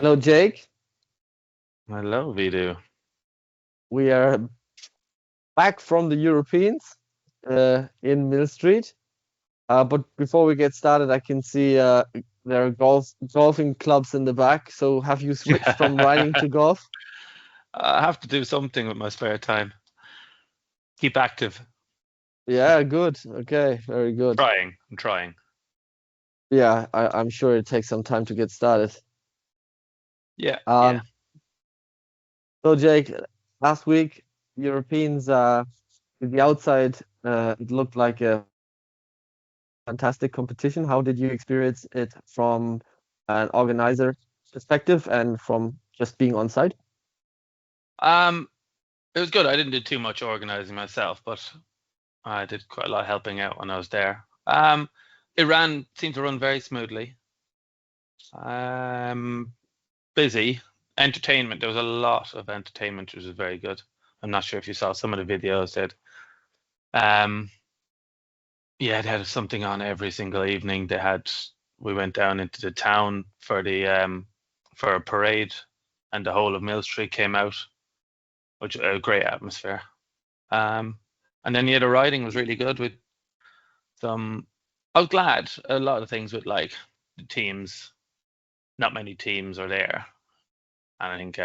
Hello, Jake. Hello, Vidu. We are back from the Europeans in Millstreet. But before we get started, I can see there are golfing clubs in the back. So have you switched from riding to golf? I have to do something with my spare time. Keep active. Yeah, good. Okay, very good. Trying. I'm trying. Yeah, I'm sure it takes some time to get started. Yeah, yeah. Um, so Jake, last week Europeans with the outside it looked like a fantastic competition. How did you experience it from an organizer perspective and from just being on site? Um, it was good. I didn't do too much organizing myself, but I did quite a lot of helping out when I was there. It seemed to run very smoothly. Um, Busy. Entertainment. There was a lot of entertainment, which was very good. I'm not sure if you saw some of the videos that um yeah, they had something on every single evening. We went down into the town for a parade, and the whole of Millstreet came out, which a great atmosphere. Um, and then yeah, the riding was really good with some. I was glad a lot of things with like the teams. Not many teams are there, and I think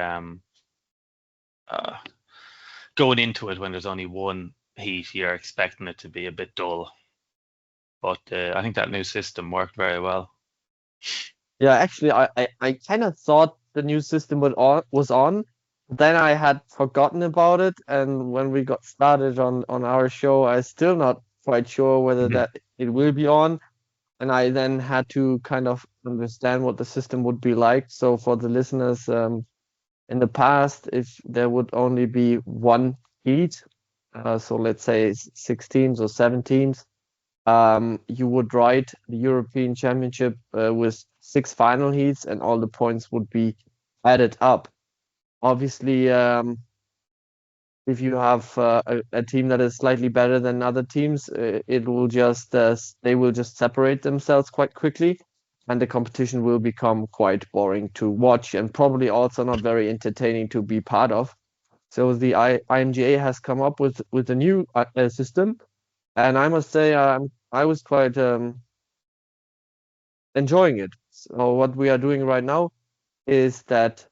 uh, going into it when there's only one heat, you're expecting it to be a bit dull. But I think that new system worked very well. Yeah, actually, I kind of thought the new system was on. Then I had forgotten about it, and when we got started on our show, I still not quite sure whether Mhm. that it will be on. And I then had to kind of understand what the system would be like. So for the listeners, in the past, if there would only be one heat, so let's say six teams or seven teams, you would ride the European Championship with six final heats, and all the points would be added up. Obviously, if you have a team that is slightly better than other teams, it will just they will just separate themselves quite quickly, and the competition will become quite boring to watch and probably also not very entertaining to be part of. So the IMGA has come up with a new system, and I must say I was quite enjoying it. So what we are doing right now is that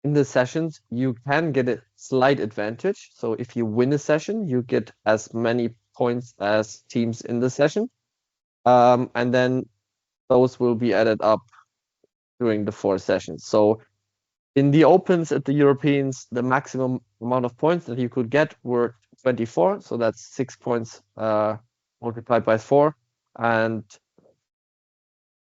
in the sessions you can get a slight advantage. So if you win a session, you get as many points as teams in the session, and then those will be added up during the four sessions. So in the opens at the Europeans, the maximum amount of points that you could get were 24. So that's 6 points multiplied by four. And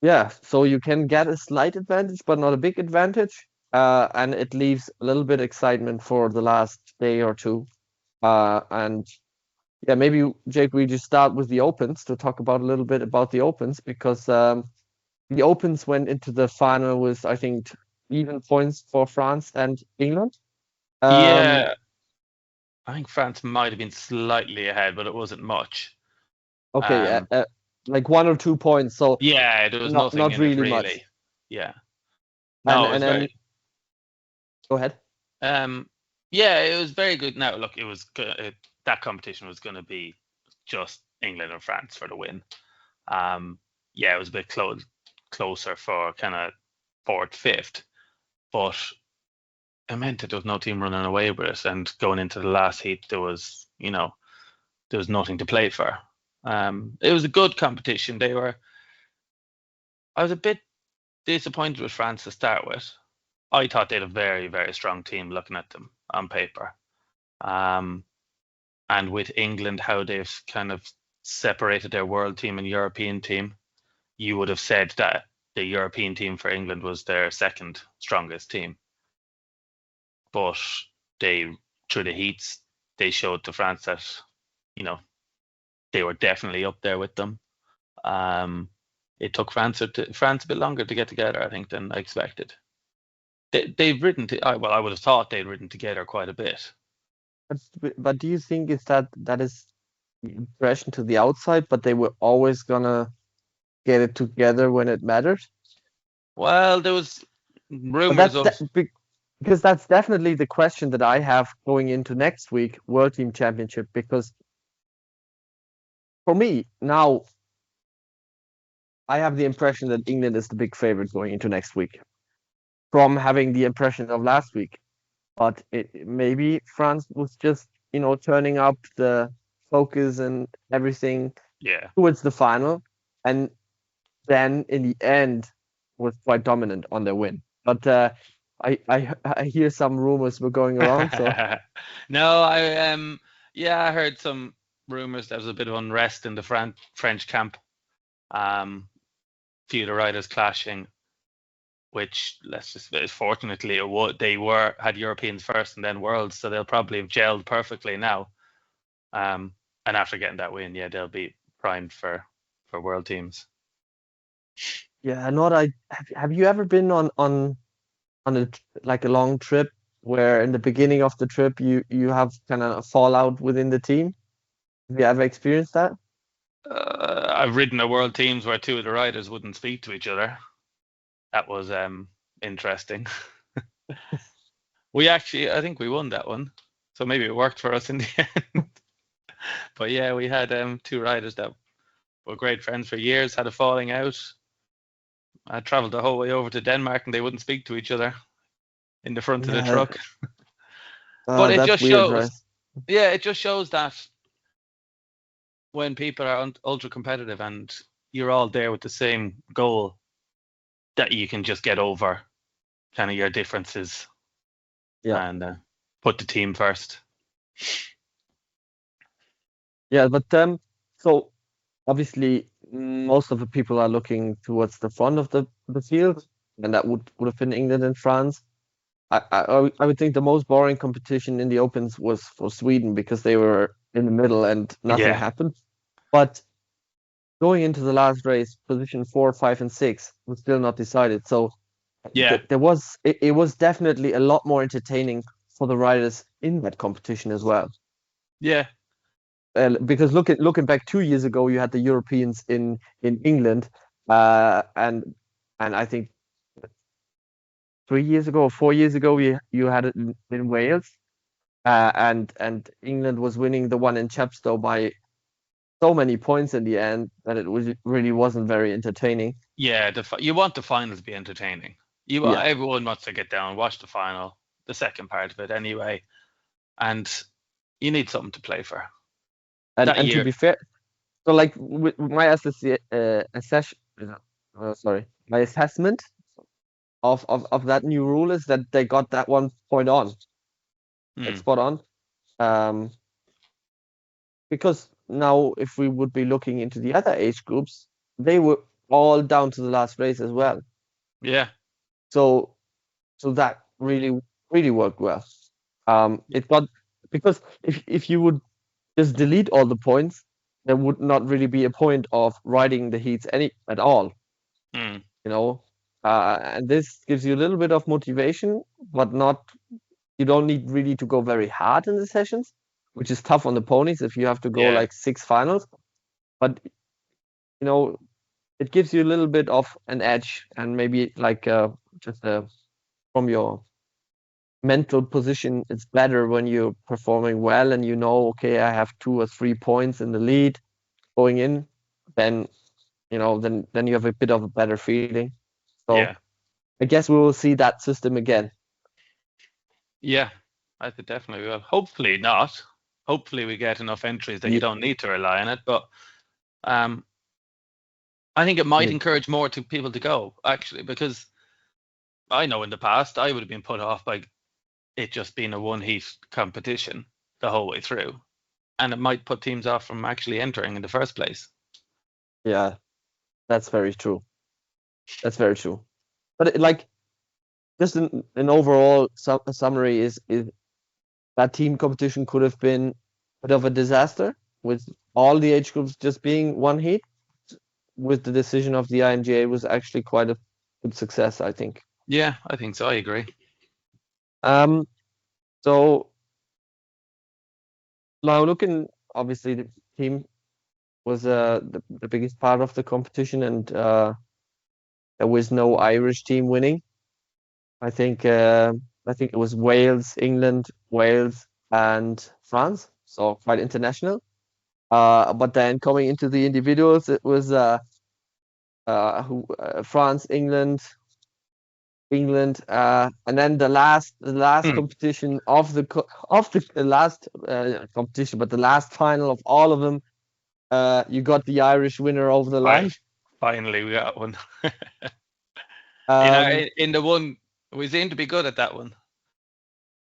yeah, so you can get a slight advantage, but not a big advantage. And it leaves a little bit excitement for the last day or two. And yeah, maybe Jake, we just start with the opens to talk about a little bit about the opens because the opens went into the final with I think even points for France and England. Um, Yeah, I think France might have been slightly ahead, but it wasn't much. okay, Um, like 1 or 2 points, so yeah, there was nothing not in it really much. really. Yeah, And no, it was then very. go ahead. Um, yeah, it was very good. Now, look, that competition was going to be just England and France for the win. Um, yeah, it was a bit closer for kind of fourth, fifth, but it meant that there was no team running away with it. And going into the last heat, there was nothing to play for. It was a good competition. I was a bit disappointed with France to start with. I thought they had a very, very strong team looking at them on paper. Um, and with England, how they've kind of separated their world team and European team, you would have said that the European team for England was their second strongest team. But they, through the heats, they showed to France that, you know, they were definitely up there with them. Um, it took France a bit longer to get together, I think, than I expected. They've well, I would have thought they'd ridden together quite a bit. But do you think is that is the impression to the outside, but they were always gonna get it together when it mattered? Well, there was. But Rumors of because that's definitely the question that I have going into next week, World Team Championship. Because for me now, I have the impression that England is the big favorite going into next week, from having the impression of last week. But maybe France was just, turning up the focus and everything yeah. towards the final, and then in the end was quite dominant on their win. But I hear some rumors were going around, so No, I heard some rumors there was a bit of unrest in the French camp. Few of the riders clashing, which let's just fortunately they had Europeans first and then Worlds, so they'll probably have gelled perfectly now. And after getting that win, yeah, they'll be primed for World teams. yeah. Not I have you ever been on like a long trip where in the beginning of the trip you have kind of a fallout within the team? Have you ever experienced that? I've ridden a World teams where two of the riders wouldn't speak to each other. That was interesting. I think we won that one, so maybe it worked for us in the end. But yeah, we had two riders that were great friends for years, had a falling out. I travelled the whole way over to Denmark and they wouldn't speak to each other in the front of the Yeah, truck. But it that's just weird, right? shows, yeah, it just shows that when people are ultra competitive and you're all there with the same goal, that you can just get over kind of your differences Yeah, and put the team first. yeah, but so obviously most of the people are looking towards the front of the field, and that would have been England and France. I would think the most boring competition in the Opens was for Sweden because they were in the middle and nothing Yeah, happened. But going into the last race, position 4, 5, and 6 was still not decided. So yeah, it was definitely a lot more entertaining for the riders in that competition as well. yeah, Because looking back 2 years ago, you had the Europeans in England, and I think 3 years ago or 4 years ago, you had it in Wales, and England was winning the one in Chepstow by so many points in the end that it really wasn't very entertaining. yeah. You want the final to be entertaining. Yeah, Everyone wants to get down, watch the final, the second part of it anyway, and you need something to play for that and to year. be fair, so like with my my assessment of that new rule is that they got that 1 point on, like Mm, spot on. Um, because now if we would be looking into the other age groups, they were all down to the last race as well. yeah, So that really worked well. It got because if you would just delete all the points, there would not really be a point of riding the heats any at all. mm, You know, and this gives you a little bit of motivation, but not. You don't need really to go very hard in the sessions, which is tough on the ponies if you have to go yeah, like 6 finals. But it gives you a little bit of an edge, and maybe like just from your mental position, it's better when you're performing well and okay, I have 2 or 3 points in the lead going in, then then you have a bit of a better feeling. So yeah, I guess we will see that system again. yeah. I could definitely will. Hopefully not. Hopefully we get enough entries that you Yeah, don't need to rely on it. But um, I think it might yeah, encourage more to people to go actually, because I know in the past I would have been put off by it just being a one heat competition the whole way through, and it might put teams off from actually entering in the first place. yeah, that's very true. That's very true. But like just an overall summary is that team competition could have been a bit of a disaster with all the age groups just being one heat. With the decision of the IMGA was actually quite a good success, I think. Yeah, I think so. I agree. Um, so now looking, obviously the team was the biggest part of the competition, and there was no Irish team winning. I think it was Wales, England, Wales, and France. So quite international. But then coming into the individuals, it was France, England, and then the last Hmm. competition of the last competition, but the last final of all of them, you got the Irish winner over the line. Finally, we got one. Um, In the one, we seem to be good at that one.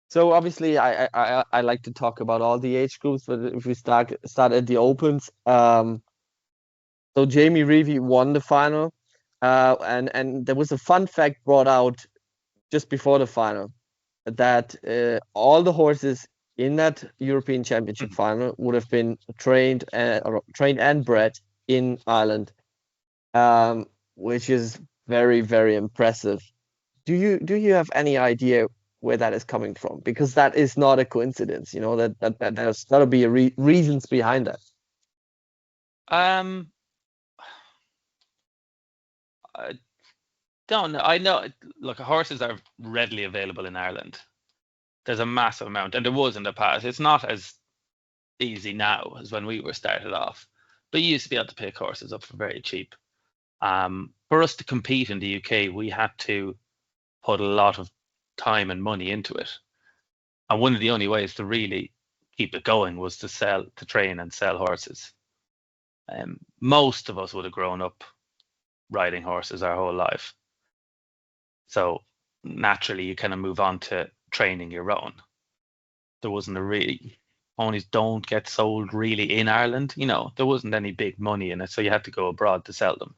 so obviously, I like to talk about all the age groups, but if we start at the opens, so Jamie Reevy won the final, and there was a fun fact brought out just before the final that all the horses in that European Championship Hmm. final would have been trained and bred in Ireland, which is very, very impressive. Do you have any idea where that is coming from? Because that is not a coincidence, that there's got to be reasons behind that. Um, I don't know. I know. Look, horses are readily available in Ireland. There's a massive amount, and there was in the past. It's not as easy now as when we were started off, but you used to be able to pick horses up for very cheap. For us to compete in the UK, we had to put a lot of time and money into it. And one of the only ways to really keep it going was to train and sell horses. Most of us would have grown up riding horses our whole life. So naturally, you kind of move on to training your own. There wasn't a really, ponies don't get sold really in Ireland. There wasn't any big money in it. So you had to go abroad to sell them.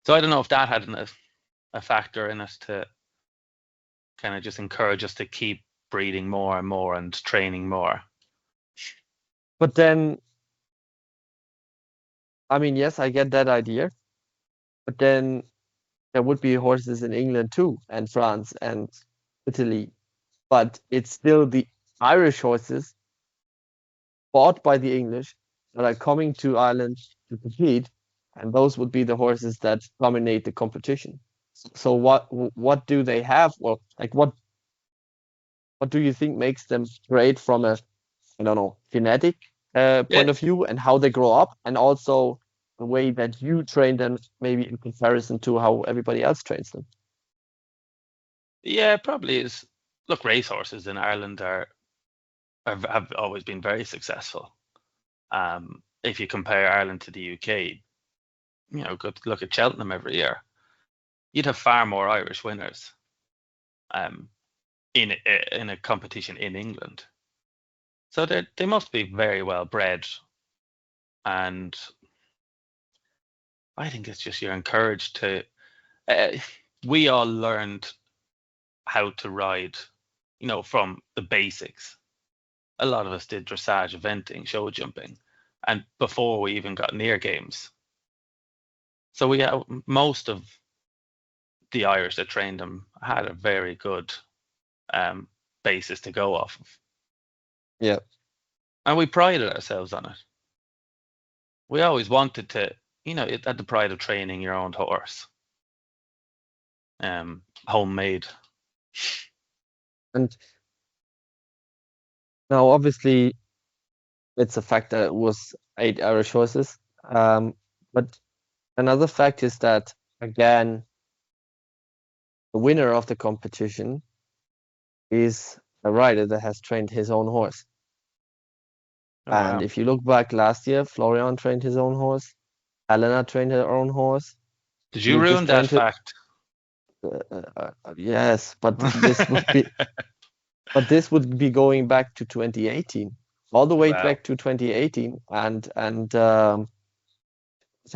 So I don't know if that had a factor in it to kind of just encourage us to keep breeding more and more and training more. But then, I mean, yes, I get that idea, but then there would be horses in England too, and France and Italy, but it's still the Irish horses bought by the English that are coming to Ireland to compete, and those would be the horses that dominate the competition. So what do they have? Well, like what do you think makes them great from a, I don't know, genetic Yeah, point of view, and how they grow up, and also the way that you train them, maybe in comparison to how everybody else trains them? yeah, it probably is. Look, racehorses in Ireland have always been very successful. If you compare Ireland to the UK, go to look at Cheltenham every year. You'd have far more Irish winners um, in a competition in England. So they must be very well bred, and I think it's just you're encouraged to. Uh, we all learned how to ride, from the basics. A lot of us did dressage, eventing, show jumping, and before we even got near games. So we have most of the Irish that trained them had a very good um, basis to go off of, Yeah. and we prided ourselves on it. We always wanted to, it had the pride of training your own horse, homemade. And now, obviously, it's a fact that it was 8 Irish horses. But another fact is that, again, the winner of the competition is a rider that has trained his own horse. Oh And wow! if you look back last year, Florian trained his own horse, Helena trained her own horse, Did you Lucas ruin that trained it. fact? Yes, but this would be going back to 2018, all the way Wow. back to 2018, and I don't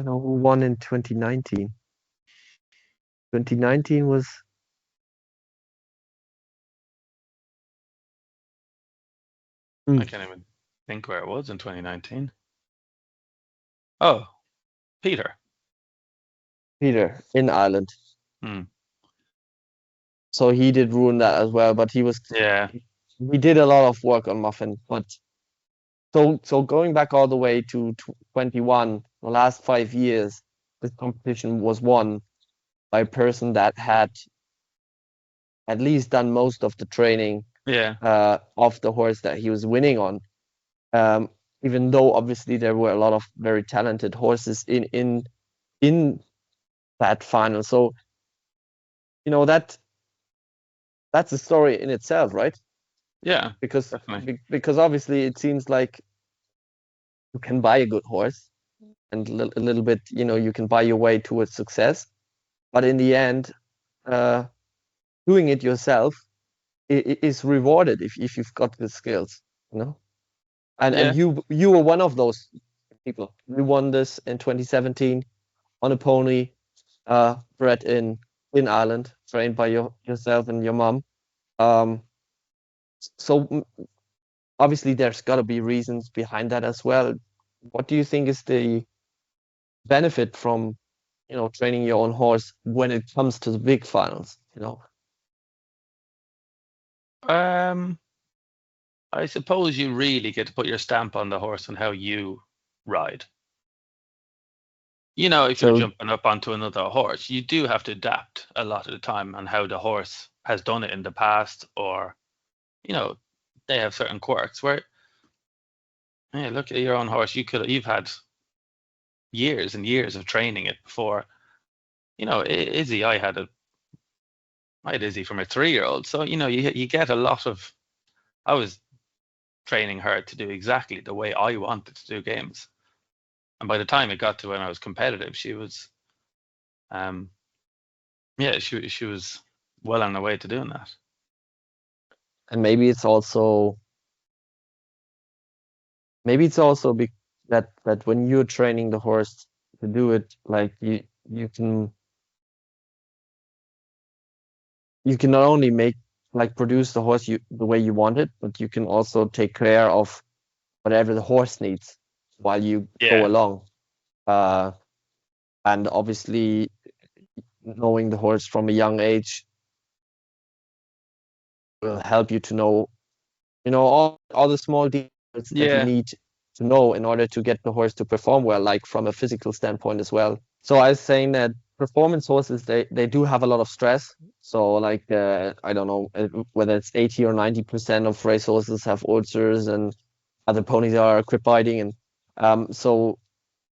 know who won in 2019. 2019 was I hmm, can't even think where it was in 2019. Oh, Peter. Peter in Ireland. Hmm. So he did ruin that as well, but Yeah. he did a lot of work on Muffin. But so going back all the way to 21, the last 5 years, this competition was won by a person that had at least done most of the training Yeah. of the horse that he was winning on. Um, Even though obviously there were a lot of very talented horses in that final. So, that's a story in itself, right? Yeah. Because Definitely. because obviously it seems like you can buy a good horse and a little bit, you can buy your way towards success. But in the end, uh, doing it yourself is rewarded if you've got the skills, you know. And Yeah. you were one of those people. You won this in 2017 on a pony, bred in Ireland, trained by yourself and your mom. Um, so obviously there's got to be reasons behind that as well. What do you think is the benefit from, training your own horse when it comes to the big finals? Um, I suppose you really get to put your stamp on the horse and how you ride. If you're So jumping up onto another horse, you do have to adapt a lot of the time on how the horse has done it in the past, or, you know, they have certain quirks where, yeah, look at your own horse. You've had years and years of training it before. Izzy, I had Izzy from a 3-year-old. So, you get a lot of, I was training her to do exactly the way I wanted to do games. And by the time it got to when I was competitive, she was, um, yeah, she was well on her way to doing that. and maybe it's also that when you're training the horse to do it, like you can not only produce the horse the way you want it, but you can also take care of whatever the horse needs while you go Yeah, along. Uh, and obviously, knowing the horse from a young age will help you to know, all the small details that you yeah, need to know in order to get the horse to perform well, like from a physical standpoint as well. So I was saying that performance horses, they do have a lot of stress. So like I don't know whether it's 80 or 90% of race horses have ulcers, and other ponies are crib biting, and so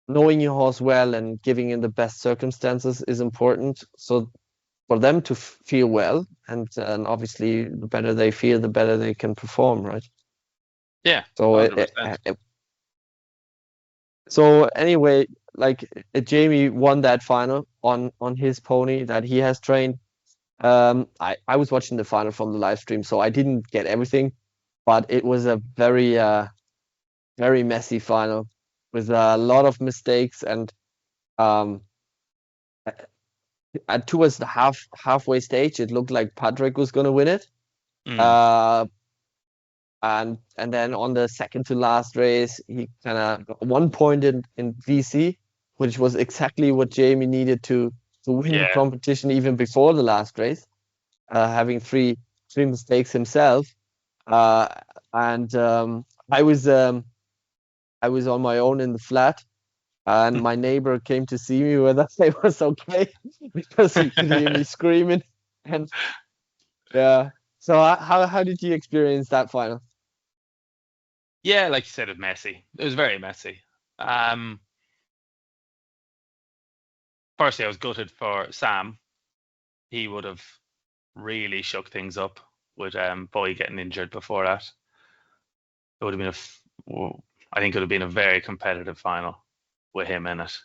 knowing your horse well and giving in the best circumstances is important. So for them to feel well, and obviously the better they feel, the better they can perform, right? yeah, So 100%. so anyway, like Jamie won that final on his pony that he has trained. I was watching the final from the live stream, so I didn't get everything, but it was a very messy final with a lot of mistakes, and um towards the halfway stage, it looked like Patrick was gonna win it. Mm, Uh, and then on the second to last race, he kind of got 1 point in VC, which was exactly what Jamie needed to win the yeah, competition even before the last race, having three mistakes himself. Uh, and I was on my own in the flat, and my neighbor came to see me whether I was okay because he could hear me screaming. And yeah, so how did you experience that final? yeah. Like you said, it was messy. It was very messy. Um, Firstly, I was gutted for Sam. He would have really shook things up with Boy getting injured before that. It would have been I think it would have been a very competitive final with him in it.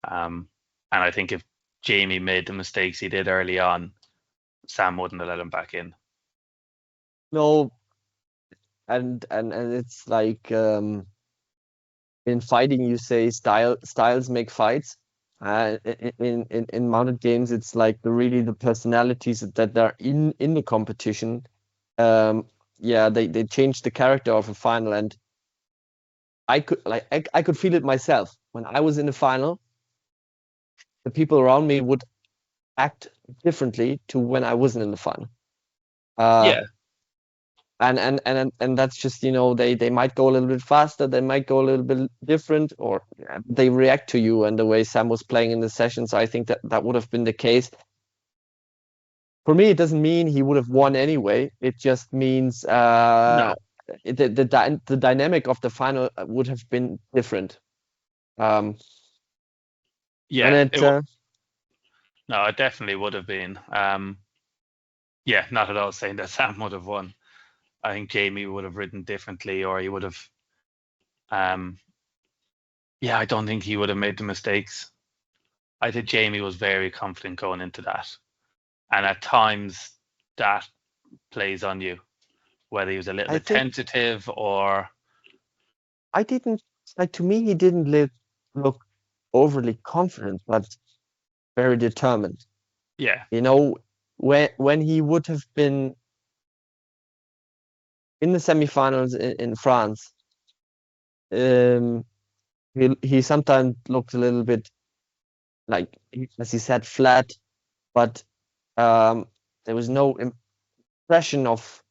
And I think if Jamie made the mistakes he did early on, Sam wouldn't have let him back in. No, and it's like in fighting you say styles make fights. In mounted games, it's like the personalities that are in the competition. Um, yeah, they change the character of a final, and I could feel it myself when I was in the final. The people around me would act differently to when I wasn't in the final. Uh, Yeah, and that's just, they might go a little bit faster, they might go a little bit different, or they react to you and the way Sam was playing in the sessions. I think that would have been the case. for me, it doesn't mean he would have won anyway. It just means No, the dynamic of the final would have been different. Um, and yeah, it no, it definitely would have been. Yeah, not at all saying that Sam would have won. I think Jamie would have ridden differently, or he would have. Um, yeah, I don't think he would have made the mistakes. I think Jamie was very confident going into that, and at times that plays on you, whether he was a little I bit think tentative or I didn't like to me he didn't look overly confident, but very determined. yeah, You know, when he would have been in the semifinals in France, um, he sometimes looked a little bit like, as he said, flat, but um, there was no impression of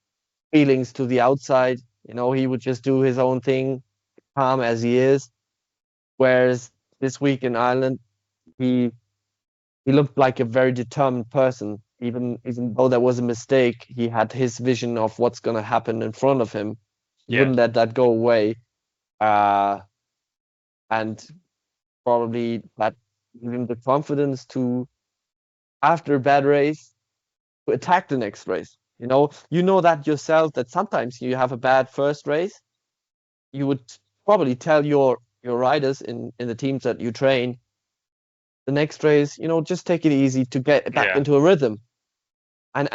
feelings to the outside. You know, he would just do his own thing, calm as he is. Whereas this week in Ireland, he he looked like a very determined person. Even though there was a mistake, he had his vision of what's going to happen in front of him. He yeah, wouldn't let that go away. Uh, and probably that gave him the confidence to, after a bad race, to attack the next race. You know that yourself, that sometimes you have a bad first race. You would probably tell your riders in the teams that you train, the next race, just take it easy to get back yeah, into a rhythm. And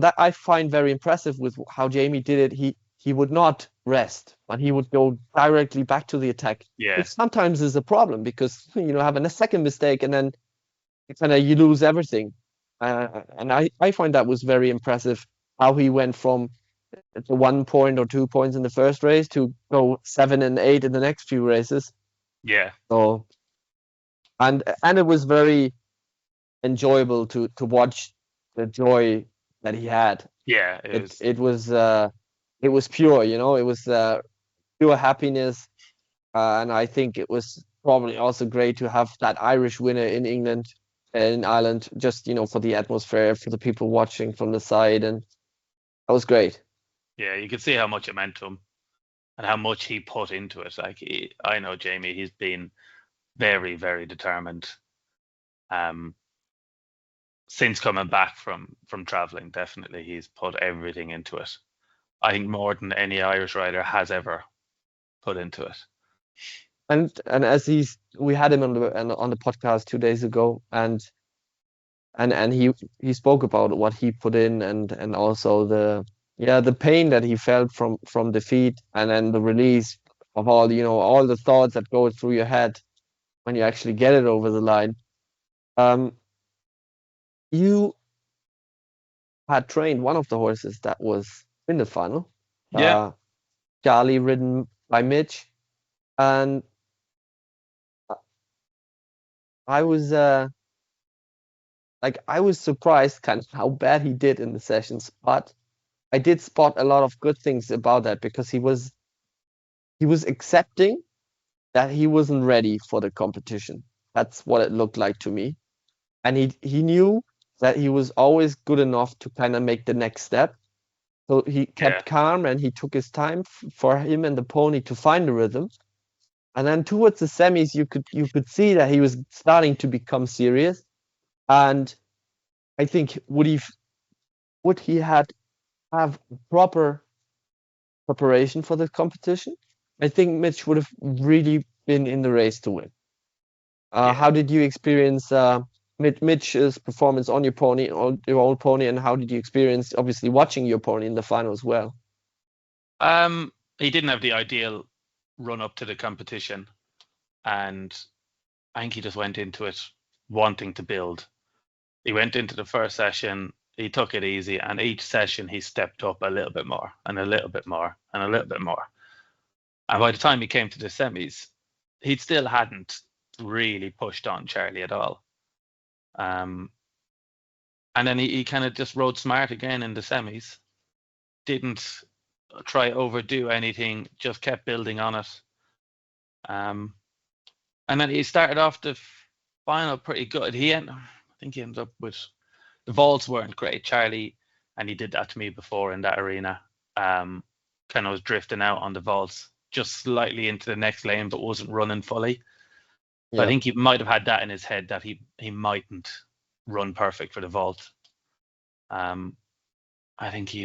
that I find very impressive with how Jamie did it. He would not rest, but he would go directly back to the attack, yeah, which sometimes is a problem because having a second mistake and then you lose everything. And I find that was very impressive how he went from the 1 point or 2 points in the first race to go 7 and 8 in the next few races. yeah, So and it was very enjoyable to watch the joy that he had. yeah. It It was, it was uh, it was pure, it was pure happiness, and I think it was probably also great to have that Irish winner in England, in Ireland, just for the atmosphere, for the people watching from the side, and that was great. yeah. You could see how much it meant to him and how much he put into it. Like I know Jamie, he's been very, very determined. Um, since coming back from traveling, definitely he's put everything into it. I think more than any Irish rider has ever put into it. And as we had him on the podcast 2 days ago, and he spoke about what he put in, and also the pain that he felt from defeat, and then the release of all the thoughts that go through your head when you actually get it over the line. um you had trained one of the horses that was in the final, Yeah, uh Charlie, ridden by Mitch, and I was I was surprised kind of how bad he did in the sessions, but I did spot a lot of good things about that because he was accepting that he wasn't ready for the competition. That's what it looked like to me. And he knew that he was always good enough to kind of make the next step. So he yeah, kept calm and he took his time for him and the pony to find the rhythm. And then towards the semis, you could see that he was starting to become serious. And I think would he had have proper preparation for the competition, I think Mitch would have really been in the race to win. yeah. How did you experience Mitch's performance on your pony, on your old pony, and how did you experience obviously watching your pony in the final as well? He didn't have the ideal run up to the competition, and I think he just went into it wanting to build. He went into the first session, he took it easy, and each session he stepped up a little bit more, and a little bit more, and a little bit more. And by the time he came to the semis, he still hadn't really pushed on Charlie at all. Um, and then he kind of just rode smart again in the semis. Didn't try overdo anything, just kept building on it. Um, and then he started off the final pretty good. I think he ended up with The vaults weren't great. Charlie, and he did that to me before in that arena. Kind of was drifting out on the vaults, just slightly into the next lane, but wasn't running fully. So I Yeah. think he might have had that in his head that he mightn't run perfect for the vault. I think he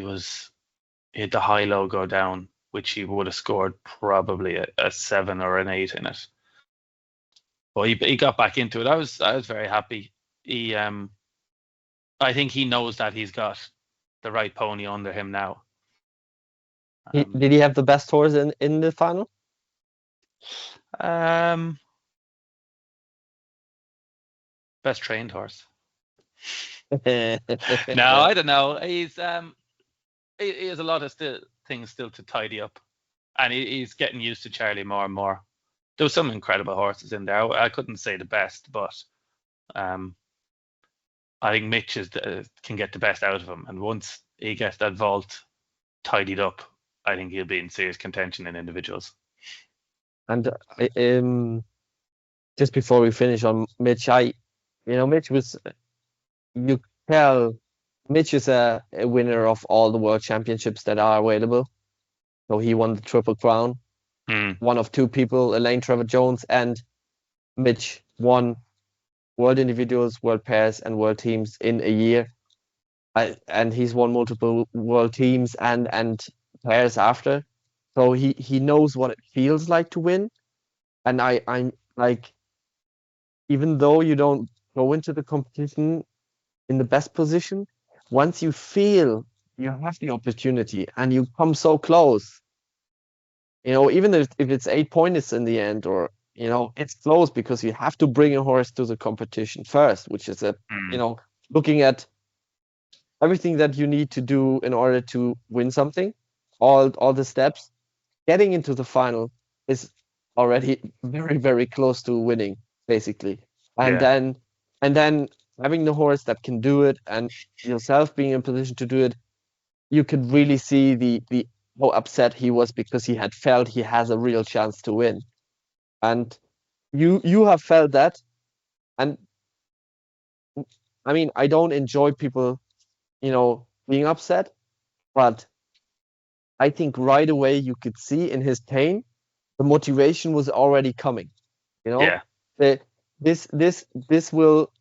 had the high low go down, which he would have scored probably a 7 or an 8 in it. But he got back into it. I was very happy. I think he knows that he's got the right pony under him now. Did he have the best horse in the final? Best trained horse. No, I don't know. He has a lot of things still to tidy up, and he's getting used to Charlie more and more. There were some incredible horses in there. I couldn't say the best, but I think Mitch can get the best out of him, and once he gets that vault tidied up, I think he'll be in serious contention in individuals. And just before we finish on Mitch, Mitch was, you tell Mitch is a winner of all the world championships that are available. So he won the Triple Crown. One of two people, Elaine Trevor Jones and Mitch, won world individuals, world pairs, and world teams in a year. And he's won multiple world teams and pairs after. So he knows what it feels like to win. And I'm like, even though you don't go into the competition in the best position, once you feel you have the opportunity and you come so close, even if it's 8 points in the end, or it's close because you have to bring a horse to the competition first, which is looking at everything that you need to do in order to win something, all the steps. Getting into the final is already very, very close to winning, basically. And then having the horse that can do it and yourself being in position to do it, you could really see the how upset he was because he had felt he has a real chance to win. And you have felt that. And I mean, I don't enjoy people, being upset, but I think right away you could see in his pain the motivation was already coming. Yeah. This will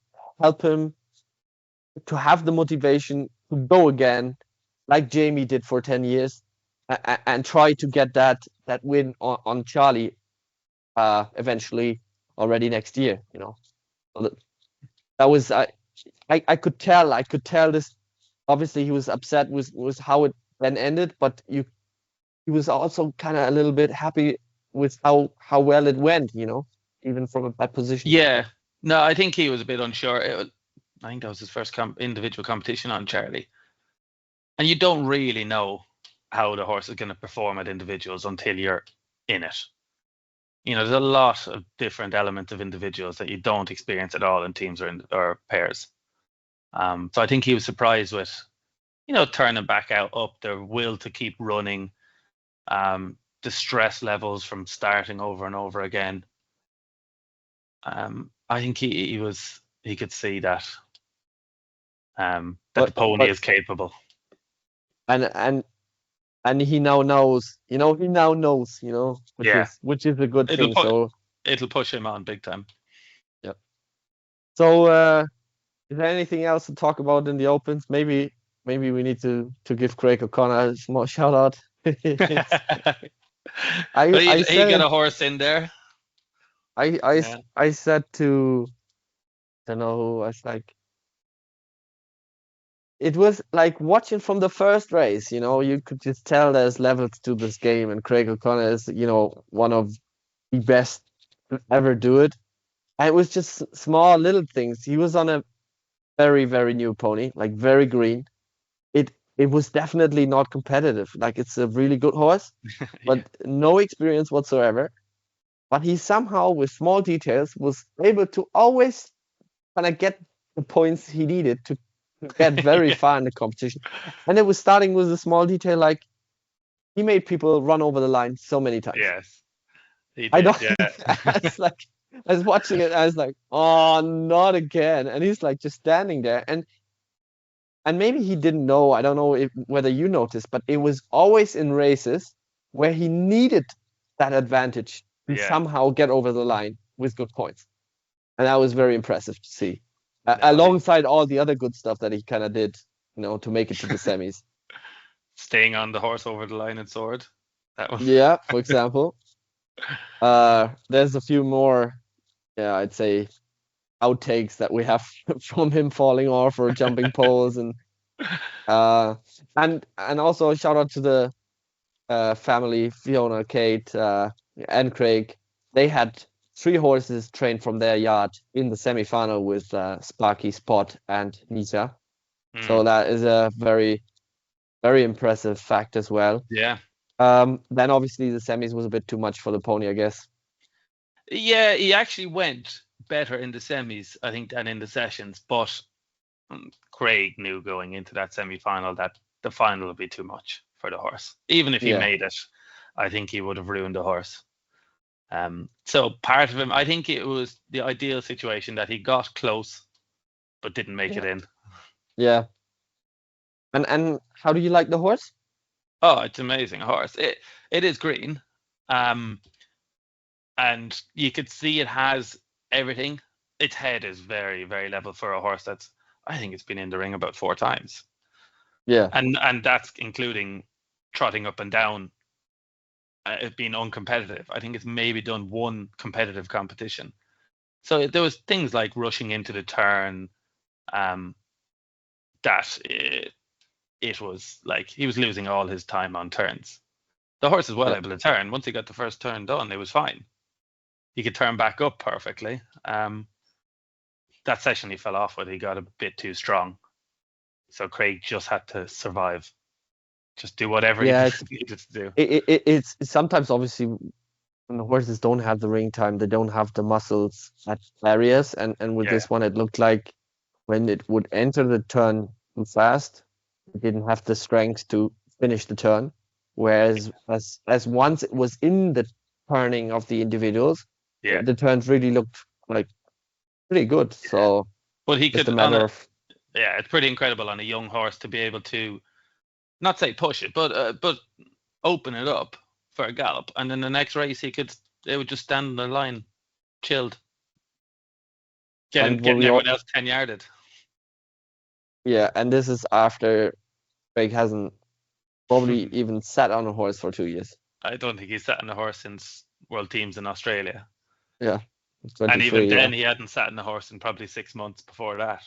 help him to have the motivation to go again, like Jamie did for 10 years, and try to get that win on Charlie eventually already next year. So that was I could tell this. Obviously, he was upset with how it then ended, but he was also kind of a little bit happy with how well it went. Even from a bad position. Yeah. No, I think he was a bit unsure. I think that was his first individual competition on Charlie. And you don't really know how the horse is going to perform at individuals until you're in it. There's a lot of different elements of individuals that you don't experience at all in teams or pairs. So I think he was surprised with, turning back out up, their will to keep running, the stress levels from starting over and over again. I think he could see that the pony is capable. And he now knows, which is a good thing. So it'll push him on big time. Yeah. So is there anything else to talk about in the Opens? Maybe we need to give Craig O'Connor a small shout out. He got a horse in there. I said to, I don't know who, I was like, it was like watching from the first race, you could just tell there's levels to this game, and Craig O'Connor is, one of the best to ever do it. And it was just small little things. He was on a very, very new pony, like very green. It was definitely not competitive. Like, it's a really good horse, but no experience whatsoever. But he somehow, with small details, was able to always kind of get the points he needed to get very far in the competition. And it was starting with a small detail, like he made people run over the line so many times. Yes, he did. I was watching it, I was like, oh, not again. And he's like just standing there. And and maybe he didn't know. I don't know whether you noticed, but it was always in races where he needed that advantage to Yeah. somehow get over the line with good points, and that was very impressive to see. No, Alongside all the other good stuff that he kind of did, to make it to the semis. staying on the horse over the line and sword. That was Yeah, for example. There's a few more, yeah, I'd say outtakes that we have from him falling off or jumping poles, uh, and also a shout out to the family, Fiona, Kate, and Craig. They had three horses trained from their yard in the semi-final with Sparky, Spot, and Nita. Mm, So that is a very, very impressive fact as well. yeah. Then obviously the semis was a bit too much for the pony, I guess. Yeah, he actually went better in the semis, I think, than in the sessions. But Craig knew going into that semi-final that the final would be too much for the horse. Even if he Yeah, made it, I think he would have ruined the horse. So part of him, I think it was the ideal situation that he got close but didn't make it yeah, in. yeah. And how do you like the horse? Oh, it's amazing horse. It is green, um, and you could see it has everything. Its head is very, very level for a horse that's. I think it's been in the ring about 4 times, Yeah, and that's including trotting up and down. It being uncompetitive. I think it's maybe done one competitive competition. So there was things like rushing into the turn, um, that it was like he was losing all his time on turns. The horse is well yeah. able to turn. Once he got the first turn done, it was fine. He could turn back up perfectly. That session he fell off with, he got a bit too strong. So Craig just had to survive, just do whatever he Yeah, needed to do. it's sometimes obviously when the horses don't have the ring time, they don't have the muscles at areas, and with Yeah, this one, it looked like when it would enter the turn too fast, it didn't have the strength to finish the turn. Whereas as once it was in the turning of the individuals, yeah, the turns really looked like pretty good. yeah. So But he just a could on matter a of yeah, it's pretty incredible on a young horse to be able to not say push it, but open it up for a gallop, and then the next race they would just stand on the line, chilled, getting and what getting we all everyone else 10 yarded. yeah, and this is after Craig hasn't probably even sat on a horse for 2 years. I don't think he's sat on a horse since World Teams in Australia, Yeah, and even 23. Yeah, then he hadn't sat on a horse in probably 6 months before that.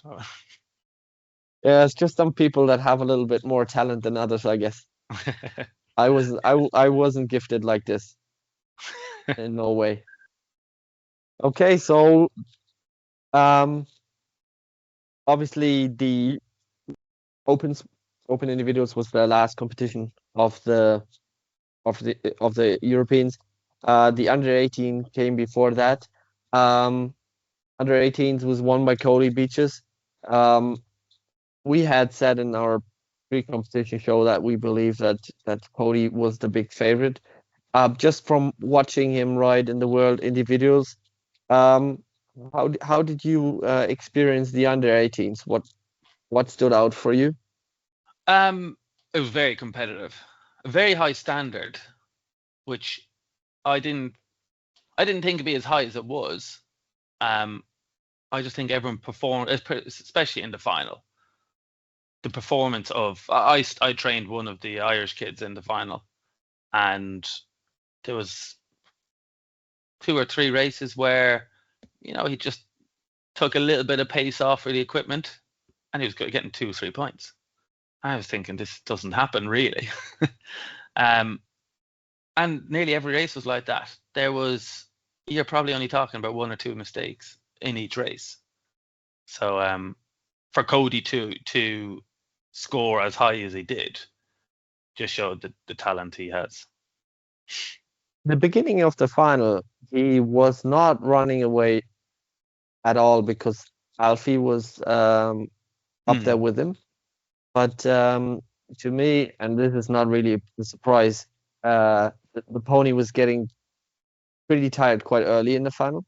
yeah. It's just some people that have a little bit more talent than others, I guess. I wasn't gifted like this in no way. Okay, so um, obviously the opens open individuals was the last competition of the Europeans. The under 18 came before that. Um, Under 18s was won by Cody Beaches. Um, we had said in our pre-competition show that we believe that Cody was the big favorite. Just from watching him ride in the World Individuals, um, how did you experience the under 18s? What stood out for you? um, it was very competitive, a very high standard, which I didn't I didn't think it'd be as high as it was. Um, I just think everyone performed, especially in the final. The performance of I trained one of the Irish kids in the final, and there was 2 or 3 races where he just took a little bit of pace off for the equipment, and he was getting 2 or 3 points. I was thinking this doesn't happen really. um, and nearly every race was like that. You're probably only talking about 1 or 2 mistakes in each race. So for Cody to score as high as he did just showed the talent he has. The beginning of the final, he was not running away at all because Alfie was up there Mm, with him. But to me, and this is not really a surprise, the pony was getting pretty tired quite early in the final.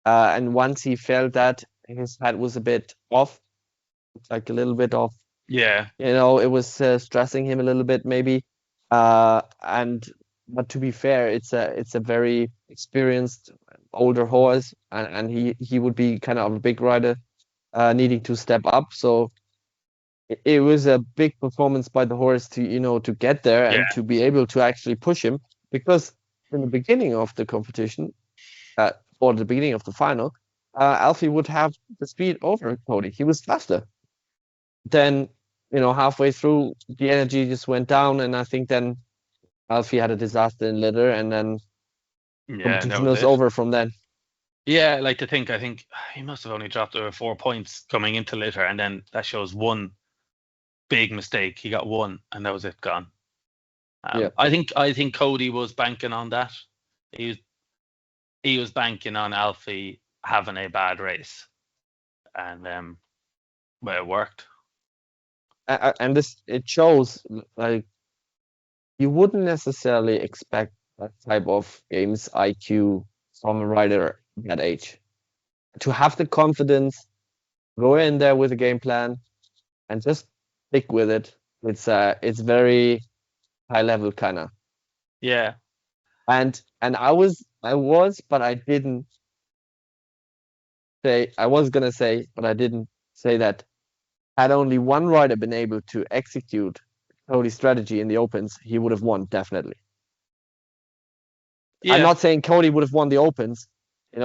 And once he felt that his head was a bit off, like a little bit off Yeah, It was stressing him a little bit maybe. And but to be fair, it's a very experienced older horse, and he would be kind of a big rider needing to step up. So it was a big performance by the horse to to get there yeah, and to be able to actually push him, because in the beginning of the competition, uh, or the beginning of the final, Alfie would have the speed over Cody. He was faster. Then, halfway through, the energy just went down, and I think then Alfie had a disaster in litter, and then yeah. And that competition was was it. over from then. Yeah, like to think. I think he must have only dropped over 4 points coming into litter, and then that shows one big mistake. He got one, and that was it, gone. Yeah. I think Cody was banking on that. He was he was banking on Alfie having a bad race, and well, it worked. And this it shows, like, you wouldn't necessarily expect that type of games IQ from a rider that age. To have the confidence, go in there with a game plan, and just stick with it. It's very high level kind of. Yeah, And I was, but I didn't say I was gonna say, but I didn't say that had only one rider been able to execute Cody's strategy in the opens, he would have won definitely. I'm yeah, not saying Cody would have won the opens,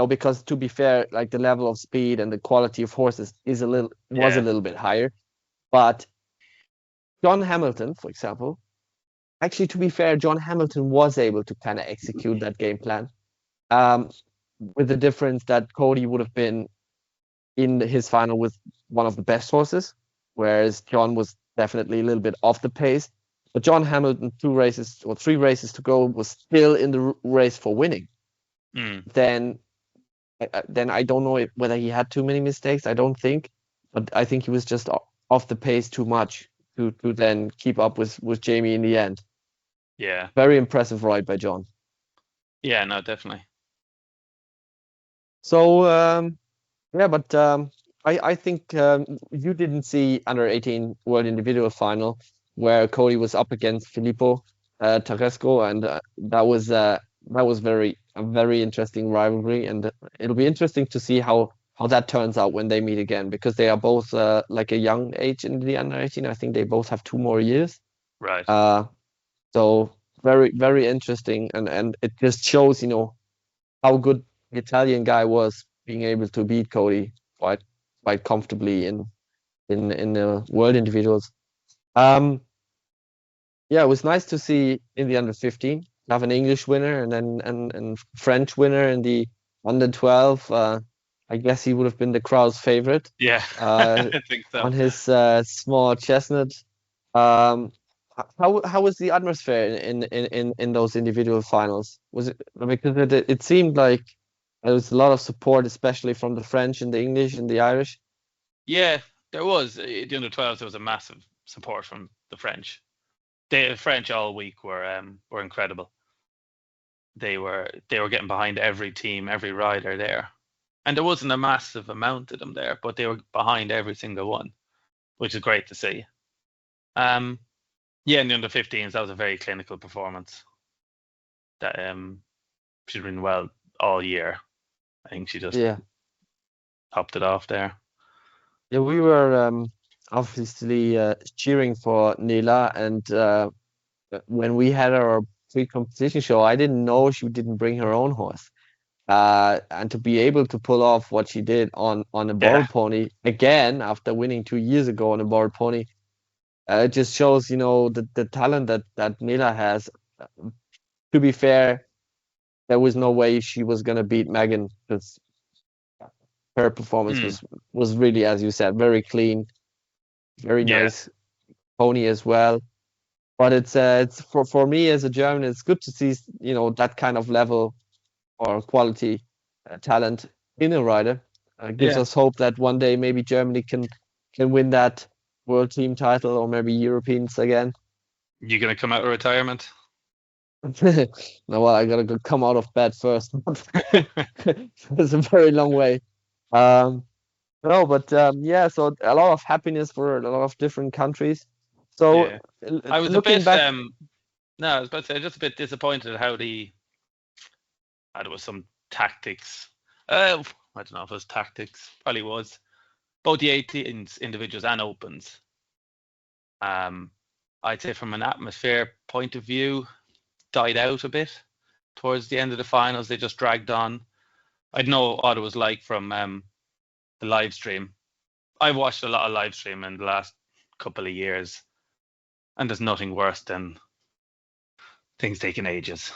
because to be fair, like the level of speed and the quality of horses was a yeah, little bit higher. But John Hamilton, for example, actually to be fair, John Hamilton was able to kind of execute that game plan. Um, with the difference that Cody would have been in his final with one of the best horses, whereas John was definitely a little bit off the pace. But John Hamilton, 2 races or 3 races to go, was still in the race for winning. mm, Then then I don't know whether he had too many mistakes. I don't think, but I think he was just off the pace too much to then keep up with Jamie in the end. yeah, Very impressive ride by John. yeah. No, definitely. So yeah, but I think you didn't see under 18 World Individual Final where Cody was up against Filippo Taresco, and that was a very interesting rivalry, and it'll be interesting to see how that turns out when they meet again, because they are both like a young age in the under 18. I think they both have 2 more years. Right. Uh, so very very interesting, and it just shows how good the Italian guy was being able to beat Cody quite quite comfortably in the world individuals. Um, yeah, it was nice to see in the under 15 have an English winner and then and French winner in the under 12. I guess he would have been the crowd's favorite Yeah, uh, I think so. on his small chestnut. Um, how was the atmosphere in those individual finals? Was it because it seemed like there was a lot of support, especially from the French and the English and the Irish. Yeah, there was the under 12s. There was a massive support from the French. The French all week were incredible. They were getting behind every team, every rider there, and there wasn't a massive amount of them there, but they were behind every single one, which is great to see. Um, yeah, in the under 15s, that was a very clinical performance. That she's been well all year. I think she just Yeah, topped it off there. yeah, we were obviously cheering for Nila, and when we had our pre-competition show, I didn't know she didn't bring her own horse. And to be able to pull off what she did on a Yeah, borrowed pony again after winning 2 years ago on a borrowed pony, it just shows, the talent that Nila has. To be fair, there was no way she was gonna beat Megan, because her performance mm, was really, as you said, very clean, very yeah, nice pony as well. But it's for me as a German, it's good to see that kind of level or quality talent in a rider. Gives yeah. us hope that one day maybe Germany can win that world team title, or maybe Europeans again. You gonna come out of retirement? No, well, I gotta come out of bed first. It's a very long way. Um, No, but yeah, so a lot of happiness for a lot of different countries. So Yeah. I was a looking bit back, no, I was about to say just a bit disappointed at how there was some tactics. I don't know if it was tactics, probably was. Both the 18s, individuals and opens. Um, I'd say from an atmosphere point of view, died out a bit towards the end of the finals. They just dragged on. I don't know what it was like from the live stream. I've watched a lot of live stream in the last couple of years, and there's nothing worse than things taking ages.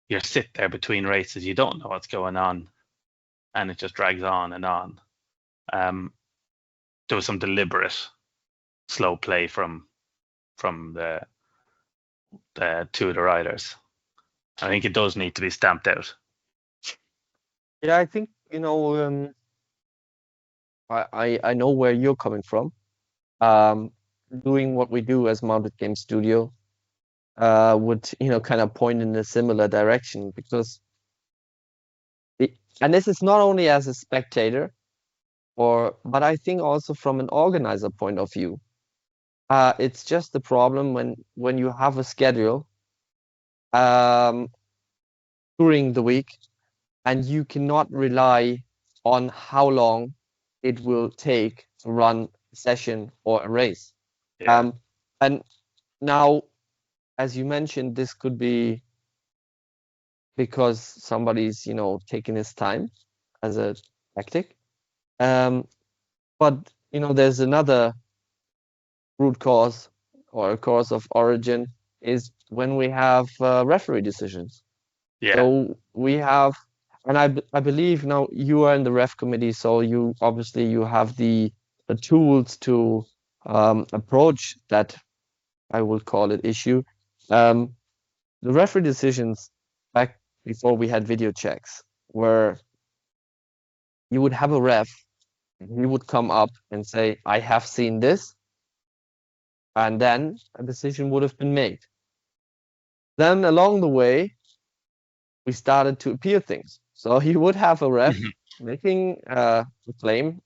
You sit there between races, you don't know what's going on, and it just drags on and on. Um, there was some deliberate slow play from the two of the riders. I think it does need to be stamped out. yeah, I think I know where you're coming from. Um, doing what we do as Mounted Game Studio would kind of point in a similar direction because and this is not only as a spectator but I think also from an organizer point of view. It's just the problem when you have a schedule um, during the week and you cannot rely on how long it will take to run a session or a race. Yeah. Um, and now, as you mentioned, this could be because somebody's, taking his time as a tactic. Um, but there's another root cause or a cause of origin is when we have referee decisions. Yeah. So we have, and I believe now you are in the ref committee, so you obviously you have the tools to approach that, I will call it, issue. Um, the referee decisions back before we had video checks, where you would have a ref, he would come up and say, "I have seen this," and then a decision would have been made. Then along the way, we started to appeal things. So he would have a ref making a claim,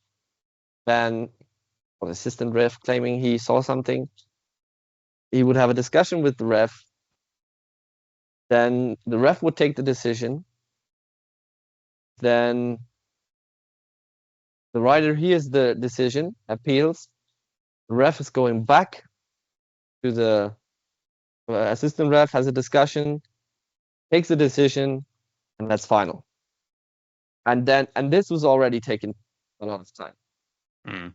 then an assistant ref claiming he saw something. He would have a discussion with the ref. Then the ref would take the decision. Then the rider hears the decision, appeals. The ref is going back to the assistant ref, has a discussion, takes a decision, and that's final. And this was already taken a lot of time. Mm.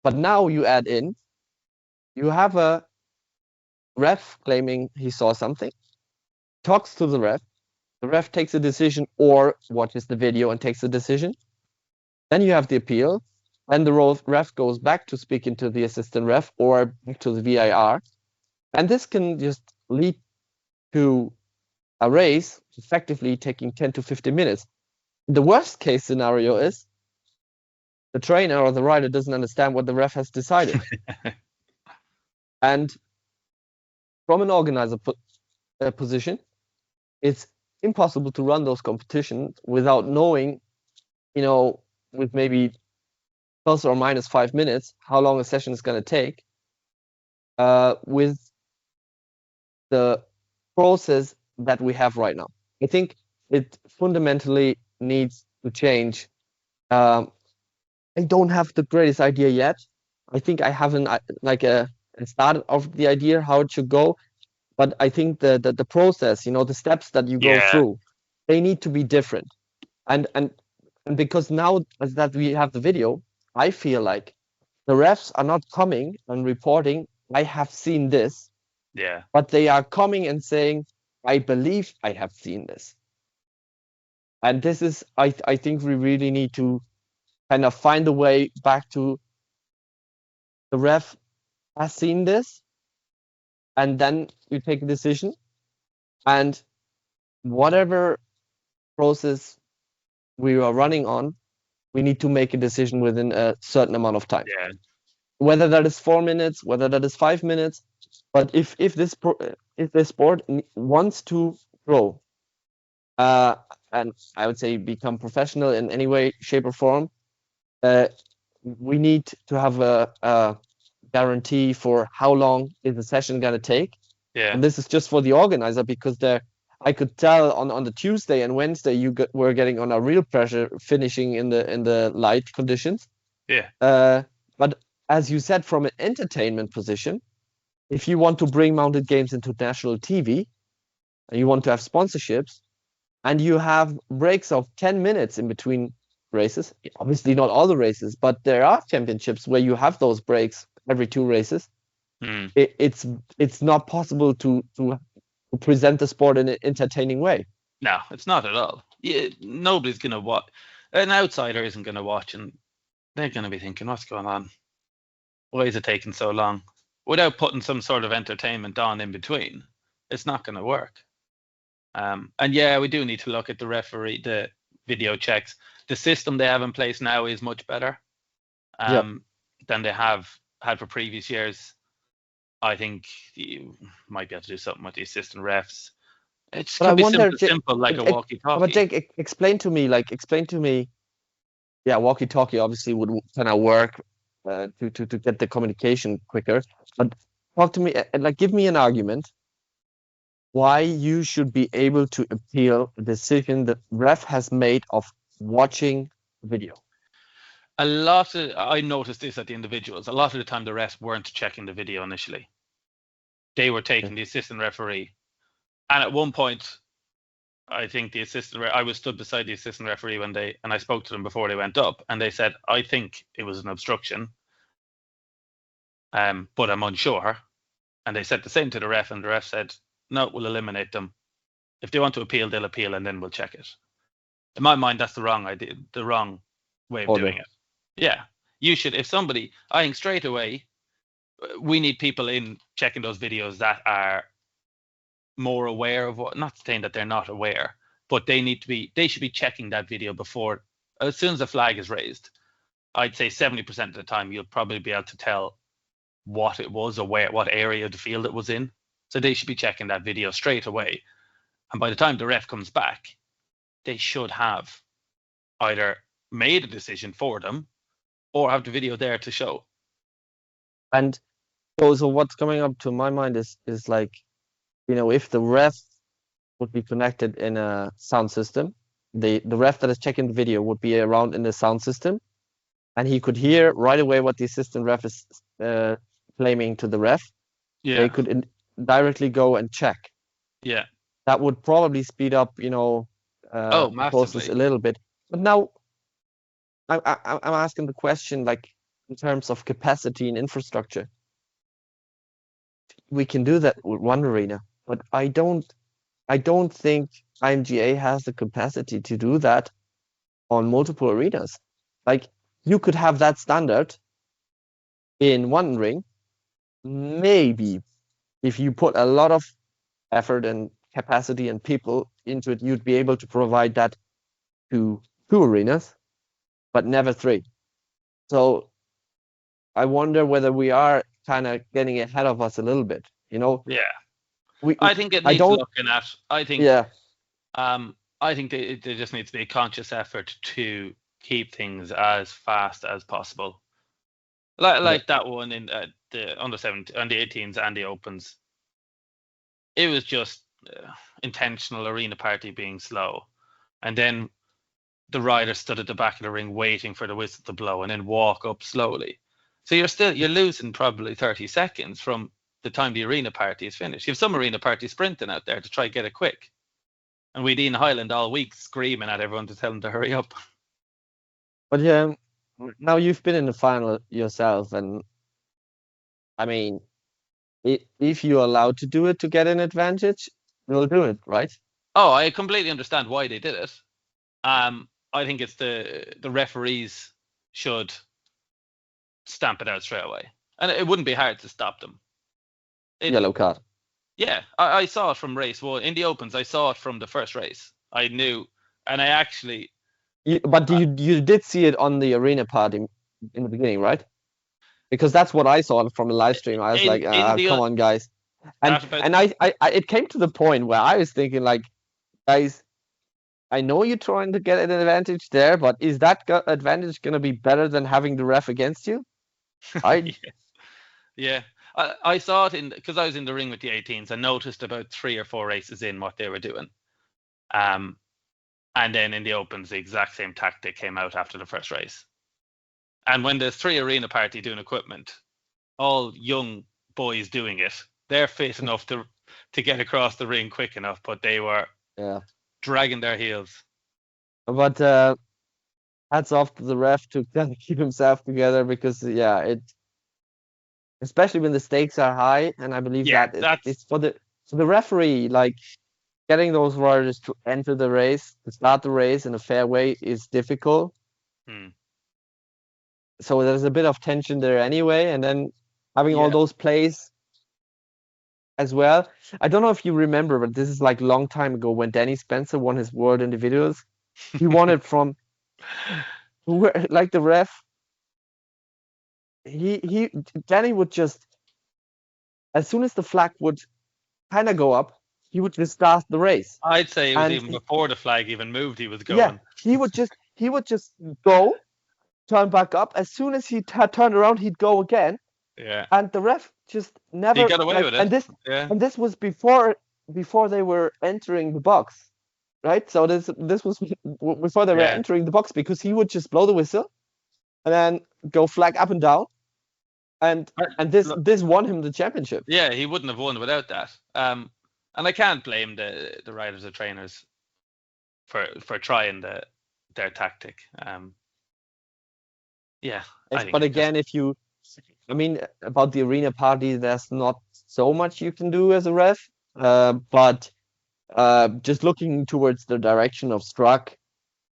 But now you add in, you have a ref claiming he saw something, talks to the ref takes a decision or watches the video and takes a decision. Then you have the appeal, and the ref goes back to speaking to the assistant ref or back to the VIR. And this can just lead to a race effectively taking 10 to 15 minutes. The worst case scenario is the trainer or the rider doesn't understand what the ref has decided. And from an organizer position, it's impossible to run those competitions without knowing, with maybe plus or minus 5 minutes, how long a session is going to take, with the process that we have right now. I think it fundamentally needs to change. I don't have the greatest idea yet. I think I haven't like a started of the idea how it should go, but I think the process, the steps that you go Yeah. through, they need to be different. And because now that we have the video, I feel like the refs are not coming and reporting, "I have seen this," Yeah. but they are coming and saying, "I believe I have seen this." And this is, I think we really need to kind of find a way back to the ref has seen this, and then you take a decision, and whatever process we are running on, we need to make a decision within a certain amount of time. Yeah. Whether that is 4 minutes, whether that is 5 minutes, but if this sport wants to grow, uh, and I would say become professional in any way, shape, or form, uh, we need to have a guarantee for how long is the session gonna take. Yeah. And this is just for the organizer because I could tell on the Tuesday and Wednesday were getting on a real pressure finishing in the light conditions. Yeah. But as you said, from an entertainment position, if you want to bring mounted games into national TV and you want to have sponsorships and you have breaks of 10 minutes in between races, obviously not all the races, but there are championships where you have those breaks every 2 races. Mm. It's not possible to present the sport in an entertaining way. No, it's not at all. Nobody's gonna watch. An outsider isn't gonna watch, and they're gonna be thinking, "What's going on? Why is it taking so long?" Without putting some sort of entertainment on in between, it's not gonna work. And yeah, we do need to look at the video checks. The system they have in place now is much better Yep. than they have had for previous years. I think you might be able to do something with the assistant refs. It just But I could be wonder, simple like a but walkie-talkie. Jake, explain to me. Yeah, walkie-talkie obviously would kind of work to get the communication quicker. But talk to me, like, give me an argument why you should be able to appeal a decision the ref has made of watching video. I noticed this at the individuals. A lot of the time, the refs weren't checking the video initially. They were Okay. taking the assistant referee, and at one point, I think I was stood beside the assistant referee and I spoke to them before they went up, and they said, "I think it was an obstruction, but I'm unsure." And they said the same to the ref, and the ref said, "No, we'll eliminate them. If they want to appeal, they'll appeal, and then we'll check it." In my mind, that's the wrong idea, the wrong way of doing Order. it. Yeah, you should. If somebody, I think straight away, we need people in checking those videos that are more aware of what. Not saying that they're not aware, but they should be checking that video before. As soon as the flag is raised, I'd say 70% of the time you'll probably be able to tell what it was or what area of the field it was in. So they should be checking that video straight away. And by the time the ref comes back, they should have either made a decision for them or have the video there to show. And so what's coming up to my mind is like, if the ref would be connected in a sound system, the ref that is checking the video would be around in the sound system, and he could hear right away what the assistant ref is claiming to the ref. Yeah. They could directly go and check. Yeah. That would probably speed up, Oh, the process massively. a little bit. But now I'm asking the question, like, in terms of capacity and infrastructure. We can do that with one arena, but I don't think IMGA has the capacity to do that on multiple arenas. Like, you could have that standard in one ring. Maybe if you put a lot of effort and capacity and people into it, you'd be able to provide that to 2 arenas, but never 3. So I wonder whether we are kind of getting ahead of us a little bit. Yeah. We I think it I needs don't. looking at. Yeah. I think there just needs to be a conscious effort to keep things as fast as possible. Like that one in the under 17 and the 18s and the opens. It was just intentional arena party being slow, and then the rider stood at the back of the ring waiting for the whistle to blow and then walk up slowly. So you're losing probably 30 seconds from the time the arena party is finished. You have some arena party sprinting out there to try to get it quick. And we'd Ian Highland all week screaming at everyone to tell them to hurry up. But yeah, now you've been in the final yourself, and I mean, if you're allowed to do it to get an advantage, you'll do it, right? Oh, I completely understand why they did it. I think it's the referees should stamp it out straight away. And it wouldn't be hard to stop them. Yellow card. Yeah, I saw it from race one. In the Opens, I saw it from the first race. I knew. And I actually. But you did see it on the arena part in the beginning, right? Because that's what I saw from the live stream. I was like, come on, guys. And it came to the point where I was thinking, like, guys, I know you're trying to get an advantage there, but is that advantage going to be better than having the ref against you? I Yeah. Yeah. I saw it because I was in the ring with the 18s. I noticed about 3 or 4 races in what they were doing. Um, and then in the opens, the exact same tactic came out after the first race. And when there's 3 arena party doing equipment, all young boys doing it, they're fit enough to get across the ring quick enough, but they were yeah, dragging their heels. but hats off to the ref to kind of keep himself together because yeah, it especially when the stakes are high, and I believe Yeah, that that's it's for the referee like getting those riders to enter the race, to start the race in a fair way is difficult. hmm, So there's a bit of tension there anyway, and then having all yeah. those plays as well. I don't know if you remember, but this is like a long time ago when Danny Spencer won his World Individuals. He won it from like the ref. He Danny would just as soon as the flag would kind of go up, he would just start the race, I'd say it was and even before the flag even moved, he was yeah, going. he would just go turn back up. As soon as he turned around, he'd go again, Yeah. and the ref just He never got away like. with it. And this Yeah. and this was before they were entering the box, right? So this was before they were Yeah. entering the box because he would just blow the whistle and then go flag up and down, and I- and this Look, this won him the championship. yeah, he wouldn't have won without that. And I can't blame the riders or trainers for trying their tactic. Yeah, I think But it's just again, I mean, about the arena party, there's not so much you can do as a ref. But just looking towards the direction of Struck,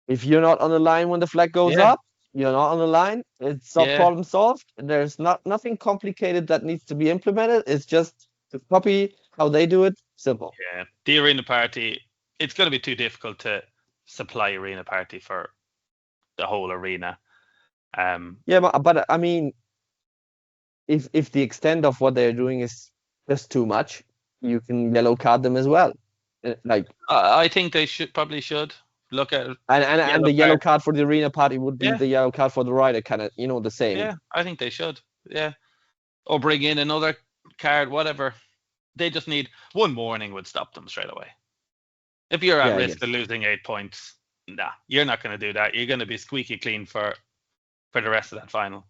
if you're not on the line when the flag goes yeah, up, you're not on the line. It's not yeah, problem solved. There's nothing complicated that needs to be implemented. It's just to copy how they do it. Simple. yeah. The arena party, it's going to be too difficult to supply arena party for the whole arena. Yeah, but I mean, if the extent of what they're doing is just too much, you can yellow card them as well. Like I think they should look at and yellow the yellow card. card for the arena party would be Yeah, the yellow card for the rider, kind of the same. yeah, I think they should. Yeah, or bring in another card, whatever. They just need one warning would stop them straight away. If you're at Yeah, I risk of guess. losing 8 points, nah, you're not going to do that. You're going to be squeaky clean for the rest of that final.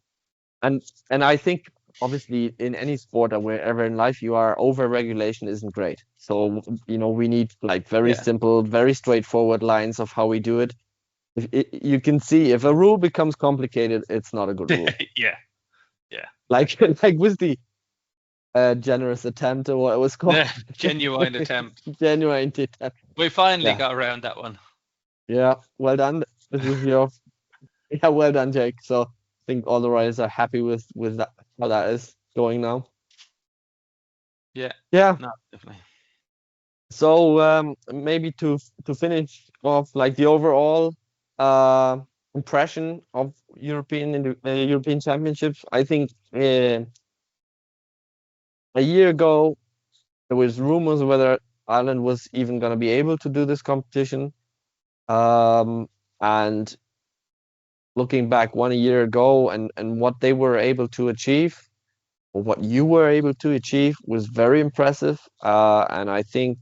And I think obviously in any sport or wherever in life you are, over regulation isn't great. So we need like very Yeah, simple, very straightforward lines of how we do it. You can see if a rule becomes complicated, it's not a good rule. yeah, yeah. Like like with the generous attempt or what it was called. Yeah, genuine attempt. Genuine attempt. We finally Yeah, got around that one. yeah. Well done. This is your yeah. Well done, Jake. So I think all the riders are happy with that how that is going now. Yeah, Yeah. no, definitely. So maybe to finish off like the overall impression of European Championships, I think a year ago there was rumors whether Ireland was even going to be able to do this competition. And looking back 1 year ago and what they were able to achieve, or what you were able to achieve, was very impressive. And I think